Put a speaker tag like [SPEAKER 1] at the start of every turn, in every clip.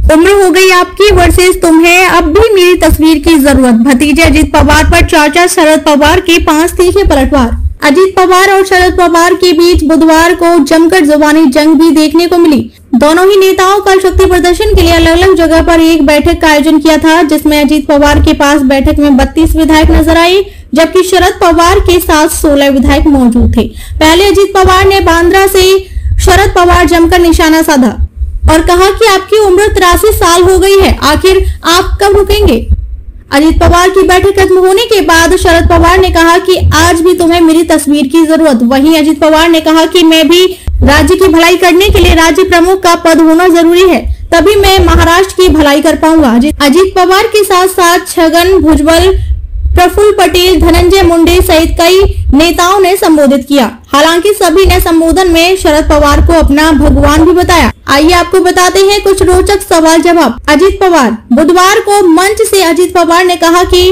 [SPEAKER 1] उम्र हो गई आपकी वर्सेस तुम्हें अब भी मेरी तस्वीर की जरूरत। भतीजे अजीत पवार पर चाचा शरद पवार के 5 तीखे पलटवार। अजीत पवार और शरद पवार के बीच बुधवार को जमकर जुबानी जंग भी देखने को मिली। दोनों ही नेताओं कल शक्ति प्रदर्शन के लिए अलग अलग जगह पर एक बैठक का आयोजन किया था, जिसमें अजीत पवार के पास बैठक में 32 विधायक नजर आए, जबकि शरद पवार के साथ 16 विधायक मौजूद थे। पहले अजीत पवार ने बांद्रा से शरद पवार जमकर निशाना साधा और कहा कि आपकी उम्र 83 साल हो गई है, आखिर आप कब रुकेंगे। अजीत पवार की बैठक खत्म होने के बाद शरद पवार ने कहा कि आज भी तुम्हें मेरी तस्वीर की जरूरत। वहीं अजीत पवार ने कहा कि मैं भी राज्य की भलाई करने के लिए राज्य प्रमुख का पद होना जरूरी है, तभी मैं महाराष्ट्र की भलाई कर पाऊंगा। अजीत पवार के साथ साथ छगन भुजबल, प्रफुल्ल पटेल, धनंजय मुंडे सहित कई नेताओं ने संबोधित किया। हालांकि सभी ने संबोधन में शरद पवार को अपना भगवान भी बताया। आइए आपको बताते हैं कुछ रोचक सवाल जवाब। अजीत पवार। बुधवार को मंच से अजीत पवार ने कहा कि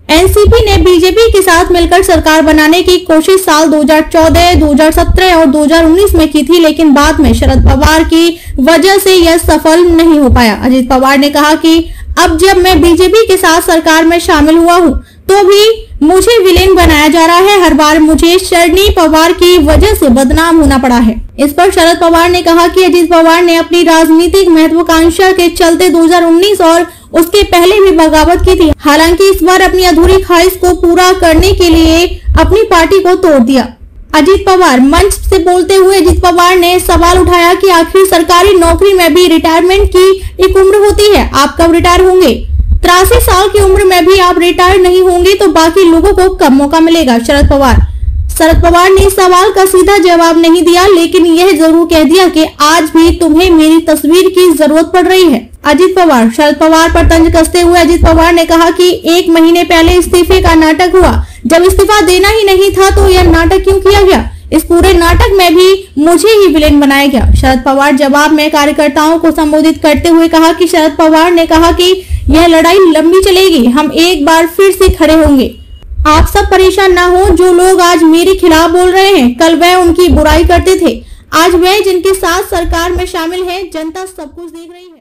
[SPEAKER 1] एनसीपी ने बीजेपी के साथ मिलकर सरकार बनाने की कोशिश साल 2014, 2017 और 2019 में की थी, लेकिन बाद में शरद पवार की वजह से यह सफल नहीं हो पाया। अजीत पवार ने कहा कि अब जब मैं बीजेपी के साथ सरकार में शामिल हुआ हूँ तो भी मुझे विलेन बनाया जा रहा है। हर बार मुझे शरणी पवार की वजह से बदनाम होना पड़ा है। इस पर शरद पवार ने कहा कि अजीत पवार ने अपनी राजनीतिक महत्वाकांक्षा के चलते 2019 और उसके पहले भी बगावत की थी। हालांकि इस बार अपनी अधूरी ख्वाहिश को पूरा करने के लिए अपनी पार्टी को तोड़ दिया। अजीत पवार। मंच से बोलते हुए अजीत पवार ने सवाल उठाया कि आखिर सरकारी नौकरी में भी रिटायरमेंट की एक उम्र होती है, आप कब रिटायर होंगे। 83 साल की उम्र में भी आप रिटायर नहीं होंगे तो बाकी लोगों को कब मौका मिलेगा। शरद पवार ने इस सवाल का सीधा जवाब नहीं दिया, लेकिन यह जरूर कह दिया कि आज भी तुम्हें मेरी तस्वीर की जरूरत पड़ रही है। अजीत पवार। शरद पवार पर तंज कसते हुए अजीत पवार ने कहा कि 1 महीने पहले इस्तीफे का नाटक हुआ, जब इस्तीफा देना ही नहीं था तो यह नाटक क्यों किया गया। इस पूरे नाटक में भी मुझे ही विलेन बनाया गया। शरद पवार। जवाब में कार्यकर्ताओं को संबोधित करते हुए कहा कि शरद पवार ने कहा कि यह लड़ाई लंबी चलेगी, हम एक बार फिर से खड़े होंगे। आप सब परेशान ना हो। जो लोग आज मेरे खिलाफ बोल रहे हैं, कल वह उनकी बुराई करते थे, आज वह जिनके साथ सरकार में शामिल है। जनता सब कुछ देख रही है।